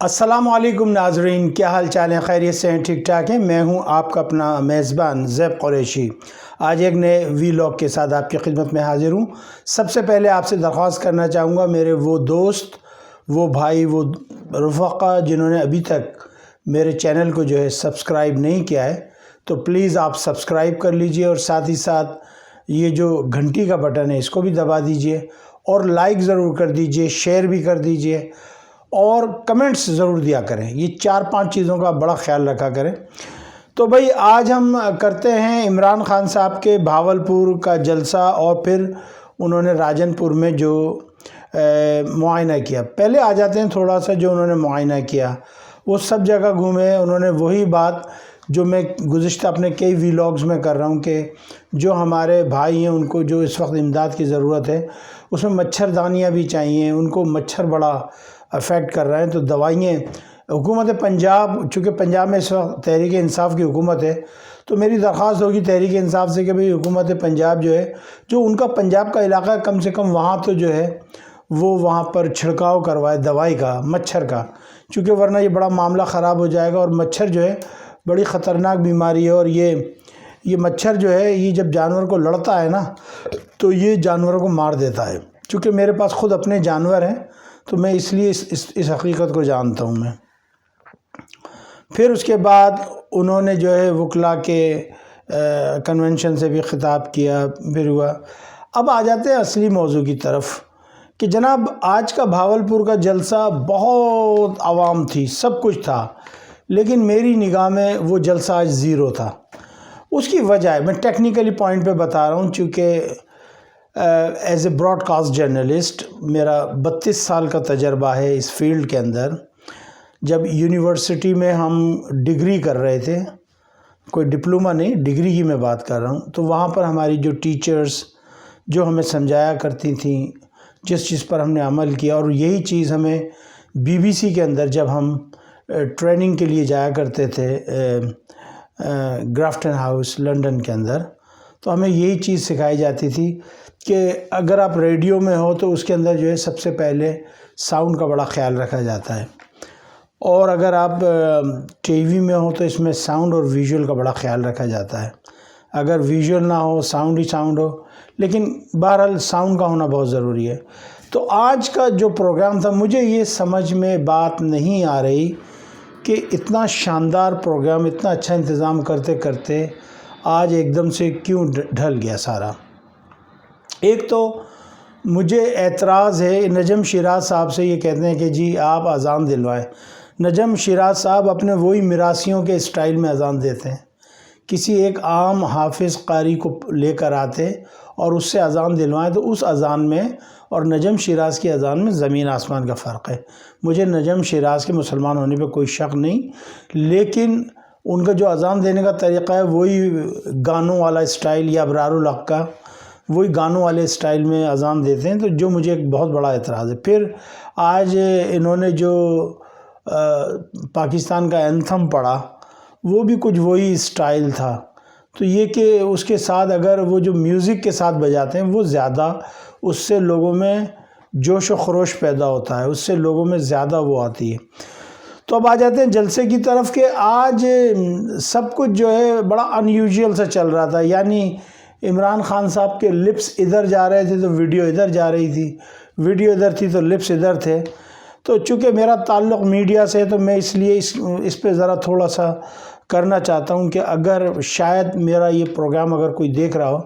السلام علیکم ناظرین، کیا حال چال ہیں؟ خیریت سے ہیں؟ ٹھیک ٹھاک ہیں؟ میں ہوں آپ کا اپنا میزبان زیب قریشی۔ آج ایک نئے ویلاگ کے ساتھ آپ کی خدمت میں حاضر ہوں۔ سب سے پہلے آپ سے درخواست کرنا چاہوں گا، میرے وہ دوست، وہ بھائی، وہ رفقا جنہوں نے ابھی تک میرے چینل کو جو ہے سبسکرائب نہیں کیا ہے، تو پلیز آپ سبسکرائب کر لیجئے، اور ساتھ ہی ساتھ یہ جو گھنٹی کا بٹن ہے اس کو بھی دبا دیجئے، اور لائک ضرور کر دیجئے، شیئر بھی کر دیجئے، اور کمنٹس ضرور دیا کریں۔ یہ 4-5 چیزوں کا بڑا خیال رکھا کریں۔ تو بھائی آج ہم کرتے ہیں عمران خان صاحب کے بھاولپور کا جلسہ، اور پھر انہوں نے راجن پور میں جو معائنہ کیا۔ پہلے آ جاتے ہیں تھوڑا سا جو انہوں نے معائنہ کیا، وہ سب جگہ گھومے۔ انہوں نے وہی بات جو میں گزشتہ اپنے کئی ویلاگز میں کر رہا ہوں کہ جو ہمارے بھائی ہیں ان کو جو اس وقت امداد کی ضرورت ہے، اس میں مچھردانیاں بھی چاہیے، ان کو مچھر بڑا افیکٹ کر رہے ہیں، تو دوائیں حکومت پنجاب، چونکہ پنجاب میں اس وقت تحریک انصاف کی حکومت ہے، تو میری درخواست ہوگی تحریک انصاف سے کہ بھئی حکومت پنجاب جو ہے، جو ان کا پنجاب کا علاقہ ہے، کم سے کم وہاں تو جو ہے وہ وہاں پر چھڑکاؤ کروائے دوائی کا، مچھر کا، چونکہ ورنہ یہ بڑا معاملہ خراب ہو جائے گا۔ اور مچھر جو ہے بڑی خطرناک بیماری ہے، اور یہ مچھر جو ہے یہ جب جانور کو لڑتا ہے نا تو یہ جانوروں کو مار دیتا ہے۔ چونکہ میرے پاس خود اپنے جانور ہیں تو میں اس لیے اس حقیقت کو جانتا ہوں میں۔ پھر اس کے بعد انہوں نے جو ہے وکلا کے کنونشن سے بھی خطاب کیا، پھر ہوا۔ اب آ جاتے ہیں اصلی موضوع کی طرف کہ جناب آج کا بھاولپور کا جلسہ بہت عوام تھی، سب کچھ تھا، لیکن میری نگاہ میں وہ جلسہ آج زیرو تھا۔ اس کی وجہ ہے، میں ٹیکنیکلی پوائنٹ پہ بتا رہا ہوں، چونکہ as a broadcast journalist میرا 32 سال کا تجربہ ہے اس فیلڈ کے اندر۔ جب یونیورسٹی میں ہم ڈگری کر رہے تھے، کوئی ڈپلومہ نہیں، ڈگری کی میں بات کر رہا ہوں، تو وہاں پر ہماری جو ٹیچرز جو ہمیں سمجھایا کرتی تھیں، جس چیز پر ہم نے عمل کیا، اور یہی چیز ہمیں BBC کے اندر جب ہم ٹریننگ کے لیے جایا کرتے تھے گرافٹن ہاؤس لنڈن کے اندر، تو ہمیں یہی چیز سکھائی جاتی تھی کہ اگر آپ ریڈیو میں ہو تو اس کے اندر جو ہے سب سے پہلے ساؤنڈ کا بڑا خیال رکھا جاتا ہے، اور اگر آپ ٹی وی میں ہو تو اس میں ساؤنڈ اور ویژول کا بڑا خیال رکھا جاتا ہے۔ اگر ویژول نہ ہو، ساؤنڈ ہی ساؤنڈ ہو، لیکن بہرحال ساؤنڈ کا ہونا بہت ضروری ہے۔ تو آج کا جو پروگرام تھا، مجھے یہ سمجھ میں بات نہیں آ رہی کہ اتنا شاندار پروگرام، اتنا اچھا انتظام کرتے کرتے آج ایک دم سے کیوں ڈھل گیا سارا۔ ایک تو مجھے اعتراض ہے، نجم شیراز صاحب سے یہ کہتے ہیں کہ جی آپ اذان دلوائیں۔ نجم شیراز صاحب اپنے وہی میراثیوں کے اسٹائل میں اذان دیتے ہیں، کسی ایک عام حافظ قاری کو لے کر آتے اور اس سے اذان دلوائیں، تو اس اذان میں اور نجم شیراز کی اذان میں زمین آسمان کا فرق ہے۔ مجھے نجم شیراز کے مسلمان ہونے پہ کوئی شک نہیں، لیکن ان کا جو اذان دینے کا طریقہ ہے وہی گانوں والا اسٹائل، یا ابرار الحق کا وہی گانوں والے اسٹائل میں اذان دیتے ہیں، تو جو مجھے ایک بہت بڑا اعتراض ہے۔ پھر آج انہوں نے جو پاکستان کا اینتھم پڑھا، وہ بھی کچھ وہی اسٹائل تھا، تو یہ کہ اس کے ساتھ اگر وہ جو میوزک کے ساتھ بجاتے ہیں وہ زیادہ، اس سے لوگوں میں جوش و خروش پیدا ہوتا ہے، اس سے لوگوں میں زیادہ وہ آتی ہے۔ تو اب آ جاتے ہیں جلسے کی طرف کہ آج سب کچھ جو ہے بڑا ان یوزول سا چل رہا تھا، یعنی عمران خان صاحب کے لپس ادھر جا رہے تھے تو ویڈیو ادھر جا رہی تھی، ویڈیو ادھر تھی تو لپس ادھر تھے۔ تو چونکہ میرا تعلق میڈیا سے ہے تو میں اس لیے اس پہ ذرا تھوڑا سا کرنا چاہتا ہوں کہ اگر شاید میرا یہ پروگرام اگر کوئی دیکھ رہا ہو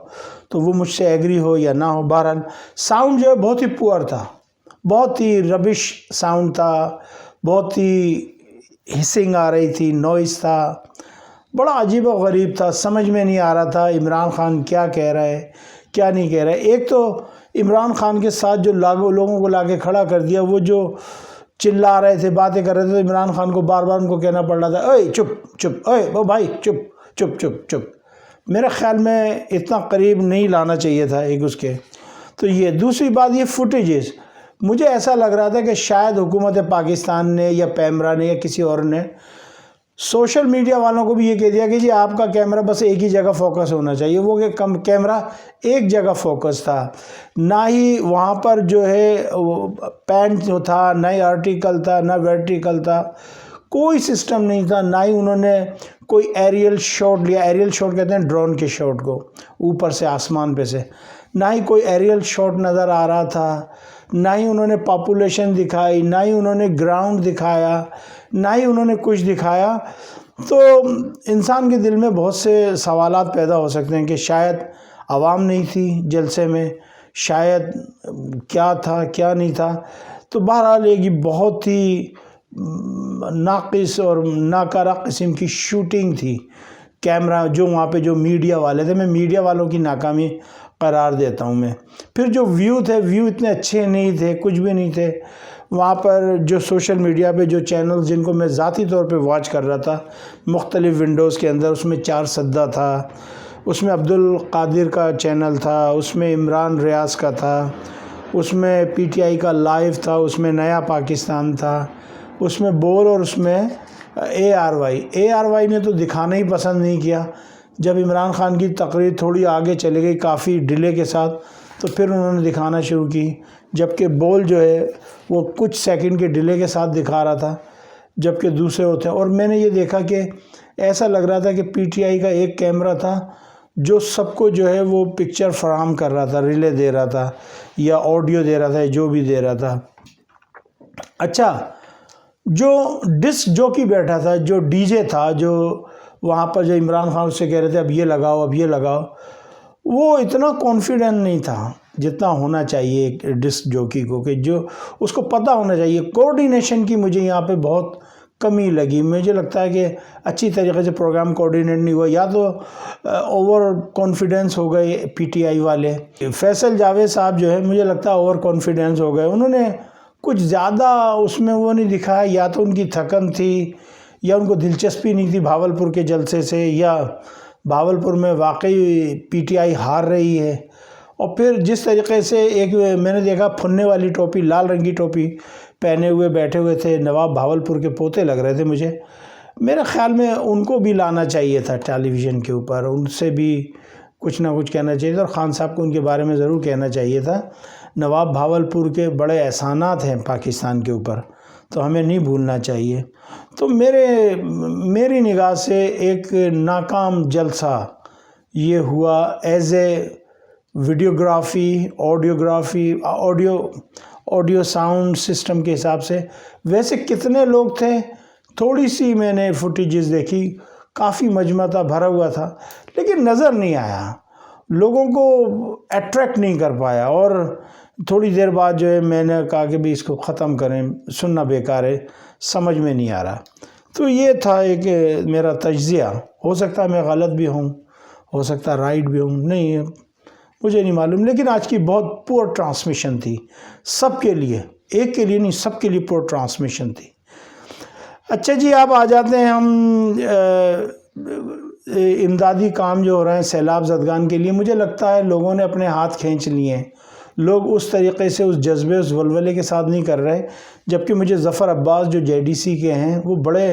تو وہ مجھ سے ایگری ہو یا نہ ہو۔ بہرحال ساؤنڈ جو ہے بہت ہی پور تھا، بہت ہی ربش ساؤنڈ تھا، بہت ہی ہسنگ آ رہی تھی، نوائز تھا، بڑا عجیب و غریب تھا، سمجھ میں نہیں آ رہا تھا عمران خان کیا کہہ رہا ہے کیا نہیں کہہ رہا ہے۔ ایک تو عمران خان کے ساتھ جو لوگوں کو لا کے کھڑا کر دیا، وہ جو چلا رہے تھے، باتیں کر رہے تھے، تو عمران خان کو بار بار ان کو کہنا پڑ رہا تھا، اوئے چپ چپ، اوئے وہ بھائی چپ چپ چپ چپ۔ میرے خیال میں اتنا قریب نہیں لانا چاہیے تھا ایک اس کے۔ تو یہ دوسری بات، یہ فوٹیجز مجھے ایسا لگ رہا تھا کہ شاید حکومت پاکستان نے یا پیمرا نے یا کسی اور نے سوشل میڈیا والوں کو بھی یہ کہہ دیا کہ جی آپ کا کیمرہ بس ایک ہی جگہ فوکس ہونا چاہیے، وہ کہ کیمرہ ایک جگہ فوکس تھا، نہ ہی وہاں پر جو ہے پین تھا، نہ ہی آرٹیکل تھا، نہ ورٹیکل تھا، کوئی سسٹم نہیں تھا، نہ ہی انہوں نے کوئی ایریل شاٹ لیا۔ ایریل شاٹ کہتے ہیں ڈرون کے شاٹ کو، اوپر سے آسمان پہ سے، نہ ہی کوئی ایریل شاٹ نظر آ رہا تھا، نہ ہی انہوں نے پاپولیشن دکھائی، نہ ہی انہوں نے گراؤنڈ دکھایا، نہ ہی انہوں نے کچھ دکھایا۔ تو انسان کے دل میں بہت سے سوالات پیدا ہو سکتے ہیں کہ شاید عوام نہیں تھی جلسے میں، شاید کیا تھا کیا نہیں تھا۔ تو بہرحال یہ بہت ہی ناقص اور ناکارہ قسم کی شوٹنگ تھی۔ کیمرہ جو وہاں پہ جو میڈیا والے تھے، میں میڈیا والوں کی ناکامی قرار دیتا ہوں میں۔ پھر جو ویو تھے، ویو اتنے اچھے نہیں تھے، کچھ بھی نہیں تھے وہاں پر۔ جو سوشل میڈیا پہ جو چینل جن کو میں ذاتی طور پہ واچ کر رہا تھا مختلف ونڈوز کے اندر، اس میں 4 سدہ تھا، اس میں عبدالقادر کا چینل تھا، اس میں عمران ریاض کا تھا، اس میں پی ٹی آئی کا لائیو تھا، اس میں نیا پاکستان تھا، اس میں بول، اور اس میں اے آر وائی نے تو دکھانا ہی پسند نہیں کیا۔ جب عمران خان کی تقریر تھوڑی آگے چلے گئی کافی ڈیلے کے ساتھ، تو پھر انہوں نے دکھانا شروع کی، جبکہ بول جو ہے وہ کچھ سیکنڈ کے ڈیلے کے ساتھ دکھا رہا تھا، جبکہ دوسرے ہوتے ہیں۔ اور میں نے یہ دیکھا کہ ایسا لگ رہا تھا کہ پی ٹی آئی کا ایک کیمرہ تھا جو سب کو جو ہے وہ پکچر فراہم کر رہا تھا، ریلے دے رہا تھا یا آڈیو دے رہا تھا، جو بھی دے رہا تھا۔ اچھا، جو ڈسک جوکی بیٹھا تھا، جو ڈی جے تھا، جو وہاں پر جو عمران خان سے کہہ رہے تھے اب یہ لگاؤ اب یہ لگاؤ، وہ اتنا کانفیڈنٹ نہیں تھا جتنا ہونا چاہیے ایک ڈسک جوکی کو، کہ جو اس کو پتہ ہونا چاہیے۔ کوارڈینیشن کی مجھے یہاں پہ بہت کمی لگی۔ مجھے لگتا ہے کہ اچھی طریقے سے پروگرام کوارڈینیٹ نہیں ہوا، یا تو اوور کانفیڈنس ہو گئے پی ٹی آئی والے۔ فیصل جاوید صاحب جو ہے مجھے لگتا ہے اوور کانفیڈنس ہو گئے، انہوں نے کچھ زیادہ اس میں وہ نہیں دکھایا، یا تو ان کی تھکن تھی یا ان کو دلچسپی نہیں تھی بھاولپور کے جلسے سے، یا بھاولپور میں واقعی پی ٹی آئی ہار رہی ہے۔ اور پھر جس طریقے سے ایک میں نے دیکھا پھنے والی ٹوپی، لال رنگ کی ٹوپی پہنے ہوئے بیٹھے ہوئے تھے، نواب بھاولپور کے پوتے لگ رہے تھے مجھے۔ میرے خیال میں ان کو بھی لانا چاہیے تھا ٹیلی ویژن کے اوپر، ان سے بھی کچھ نہ کچھ کہنا چاہیے تھا، اور خان صاحب کو ان کے بارے میں ضرور کہنا چاہیے تھا۔ نواب بھاولپور کے بڑے احسانات ہیں پاکستان کے اوپر، تو ہمیں نہیں بھولنا چاہیے۔ تو میری نگاہ سے ایک ناکام جلسہ یہ ہوا as a videography, audio sound system کے حساب سے۔ ویسے کتنے لوگ تھے، تھوڑی سی میں نے فوٹیجز دیکھی، کافی مجمع تھا، بھرا ہوا تھا، لیکن نظر نہیں آیا، لوگوں کو اٹریکٹ نہیں کر پایا۔ اور تھوڑی دیر بعد جو ہے میں نے کہا کہ بھی اس کو ختم کریں، سننا بیکار ہے، سمجھ میں نہیں آ رہا۔ تو یہ تھا ایک میرا تجزیہ، ہو سکتا ہے میں غلط بھی ہوں، ہو سکتا ہے رائٹ بھی ہوں، نہیں مجھے نہیں معلوم، لیکن آج کی بہت پور ٹرانسمیشن تھی سب کے لیے، ایک کے لیے نہیں، سب کے لیے پور ٹرانسمیشن تھی۔ اچھا جی، آپ آ جاتے ہیں ہم امدادی کام جو ہو رہے ہیں سیلاب زدگان کے لیے۔ مجھے لگتا ہے لوگوں نے اپنے ہاتھ کھینچ لیے ہیں، لوگ اس طریقے سے اس جذبے اس ولولے کے ساتھ نہیں کر رہے، جبکہ مجھے ظفر عباس جو جے ڈی سی کے ہیں وہ بڑے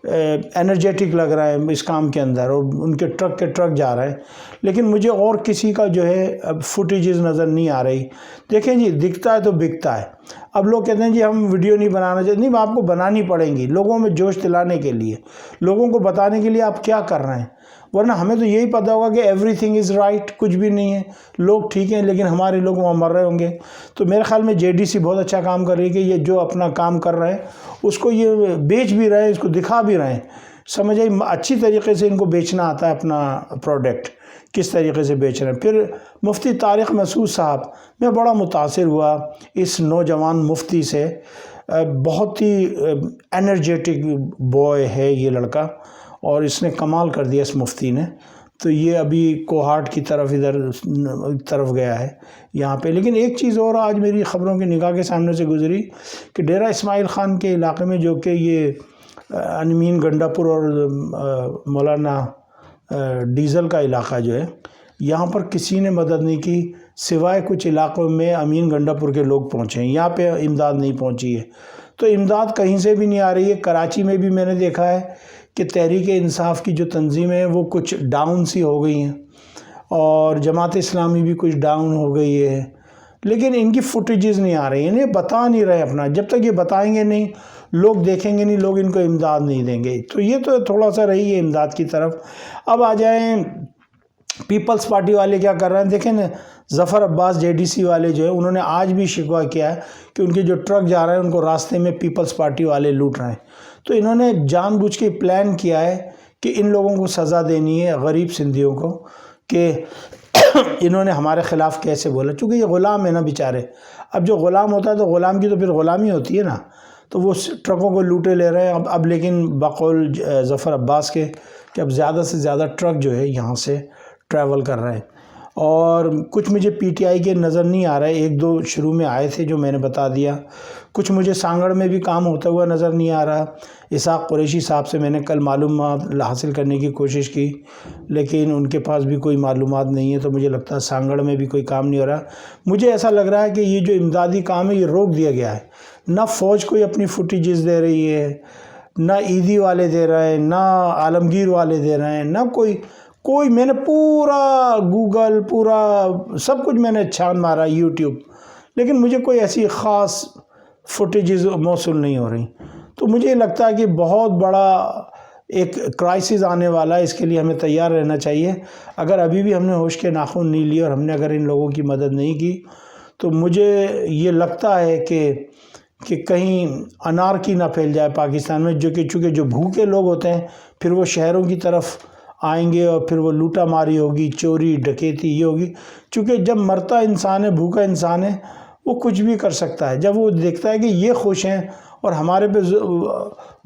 انرجیٹک لگ رہا ہے اس کام کے اندر، اور ان کے ٹرک جا رہے ہیں، لیکن مجھے اور کسی کا جو ہے فوٹیجز نظر نہیں آ رہی۔ دیکھیں جی، دکھتا ہے تو بکتا ہے۔ اب لوگ کہتے ہیں جی ہم ویڈیو نہیں بنانا چاہتے، نہیں، آپ کو بنانی پڑیں گی لوگوں میں جوش دلانے کے لیے، لوگوں کو بتانے کے لیے آپ کیا کر رہے ہیں، ورنہ ہمیں تو یہی پتہ ہوگا کہ ایوری تھنگ از رائٹ، کچھ بھی نہیں ہے، لوگ ٹھیک ہیں لیکن ہمارے لوگ وہاں مر رہے ہوں گے۔ تو میرے خیال میں جے ڈی سی بہت اچھا کام کر رہی ہے کہ یہ جو اپنا کام کر رہے ہیں اس کو یہ بیچ بھی رہے ہیں، اس کو دکھا بھی رہے ہیں، سمجھے، اچھی طریقے سے ان کو بیچنا آتا ہے اپنا پروڈکٹ، کس طریقے سے بیچ رہے ہیں۔ پھر مفتی طارق مسعود صاحب، میں بڑا متاثر ہوا اس نوجوان مفتی سے، بہت ہی انرجیٹک بوائے ہے یہ لڑکا، اور اس نے کمال کر دیا اس مفتی نے۔ تو یہ ابھی کوہاٹ کی طرف طرف گیا ہے یہاں پہ۔ لیکن ایک چیز اور آج میری خبروں کی نگاہ کے سامنے سے گزری کہ ڈیرہ اسماعیل خان کے علاقے میں، جو کہ یہ امین گنڈا پور اور مولانا ڈیزل کا علاقہ جو ہے، یہاں پر کسی نے مدد نہیں کی سوائے کچھ علاقوں میں امین گنڈا پور کے لوگ پہنچے ہیں، یہاں پہ امداد نہیں پہنچی ہے۔ تو امداد کہیں سے بھی نہیں آ رہی ہے۔ کراچی میں بھی میں نے دیکھا ہے کہ تحریک انصاف کی جو تنظیمیں ہیں وہ کچھ ڈاؤن سی ہو گئی ہیں اور جماعت اسلامی بھی کچھ ڈاؤن ہو گئی ہے، لیکن ان کی فوٹیجز نہیں آ رہی ہیں، انہیں بتا نہیں رہے اپنا. جب تک یہ بتائیں گے نہیں، لوگ دیکھیں گے نہیں، لوگ ان کو امداد نہیں دیں گے. تو یہ تو تھوڑا سا رہی ہے امداد کی طرف. اب آ جائیں پیپلز پارٹی والے کیا کر رہے ہیں. دیکھیں نا، ظفر عباس JDC والے جو ہے، انہوں نے آج بھی شکوہ کیا ہے کہ ان کے جو ٹرک جا رہے ہیں ان کو راستے میں پیپلز پارٹی والے لوٹ رہے ہیں. تو انہوں نے جان بوجھ کے پلان کیا ہے کہ ان لوگوں کو سزا دینی ہے، غریب سندھیوں کو، کہ انہوں نے ہمارے خلاف کیسے بولا. چونکہ یہ غلام ہے نا بیچارے. اب جو غلام ہوتا ہے تو غلام کی تو پھر غلامی ہوتی ہے نا. تو وہ ٹرکوں کو لوٹے لے رہے ہیں. اب لیکن بقول ظفر عباس کے کہ اب زیادہ سے زیادہ ٹرک جو ہے یہاں سے ٹریول کر رہے ہیں. اور کچھ مجھے PTI کے نظر نہیں آ رہے، ایک دو شروع میں آئے تھے جو میں نے بتا دیا. کچھ مجھے سانگڑ میں بھی کام ہوتا ہوا نظر نہیں آ رہا. اسحاق قریشی صاحب سے میں نے کل معلومات حاصل کرنے کی کوشش کی، لیکن ان کے پاس بھی کوئی معلومات نہیں ہے. تو مجھے لگتا ہے سانگڑ میں بھی کوئی کام نہیں ہو رہا. مجھے ایسا لگ رہا ہے کہ یہ جو امدادی کام ہے یہ روک دیا گیا ہے. نہ فوج کوئی اپنی فوٹیجز دے رہی ہے، نہ عیدی والے دے رہے ہیں، نہ عالمگیر والے دے رہے ہیں، نہ کوئی میں نے پورا گوگل، پورا سب کچھ میں نے چھان مارا، YouTube، لیکن مجھے کوئی ایسی خاص فوٹیجز موصول نہیں ہو رہی. تو مجھے لگتا ہے کہ بہت بڑا ایک کرائسس آنے والا ہے. اس کے لیے ہمیں تیار رہنا چاہیے. اگر ابھی بھی ہم نے ہوش کے ناخن نہیں لیے اور ہم نے اگر ان لوگوں کی مدد نہیں کی تو مجھے یہ لگتا ہے کہ کہیں انارکی نہ پھیل جائے پاکستان میں، جو کہ چونکہ جو بھوکے لوگ ہوتے ہیں پھر وہ شہروں کی طرف آئیں گے اور پھر وہ لوٹا ماری ہوگی، چوری ڈکیتی یہ ہوگی. چونکہ جب مرتا انسان ہے، بھوکا انسان ہے، وہ کچھ بھی کر سکتا ہے. جب وہ دیکھتا ہے کہ یہ خوش ہیں اور ہمارے پہ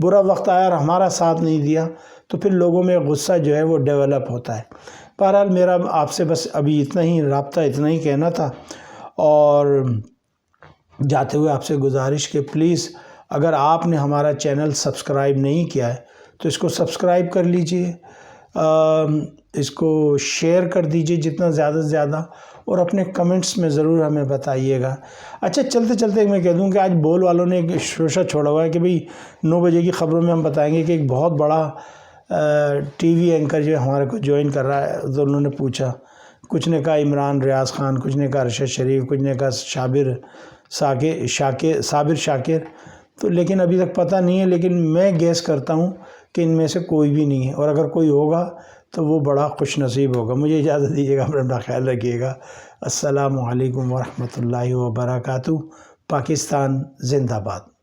برا وقت آیا اور ہمارا ساتھ نہیں دیا، تو پھر لوگوں میں غصہ جو ہے وہ ڈیولپ ہوتا ہے. بہرحال میرا آپ سے بس ابھی اتنا ہی رابطہ، اتنا ہی کہنا تھا. اور جاتے ہوئے آپ سے گزارش کہ پلیز اگر آپ نے ہمارا چینل سبسکرائب نہیں کیا ہے تو اس کو سبسکرائب کر لیجئے، اس کو شیئر کر دیجئے جتنا زیادہ سے زیادہ، اور اپنے کمنٹس میں ضرور ہمیں بتائیے گا. اچھا چلتے چلتے میں کہہ دوں کہ آج بول والوں نے ایک شوشہ چھوڑا ہوا ہے کہ بھئی 9 بجے کی خبروں میں ہم بتائیں گے کہ ایک بہت بڑا TV اینکر جو ہمارے کو جوائن کر رہا ہے. تو انہوں نے پوچھا، کچھ نے کہا عمران ریاض خان، کچھ نے کہا ارشد شریف، کچھ نے کہا صابر شاکر. تو لیکن ابھی تک پتہ نہیں ہے، لیکن میں گیس کرتا ہوں کہ ان میں سے کوئی بھی نہیں ہے، اور اگر کوئی ہوگا تو وہ بڑا خوش نصیب ہوگا. مجھے اجازت دیجیے گا، اپنا خیال رکھیے گا. السلام علیکم ورحمۃ اللہ وبرکاتہ. پاکستان زندہ باد.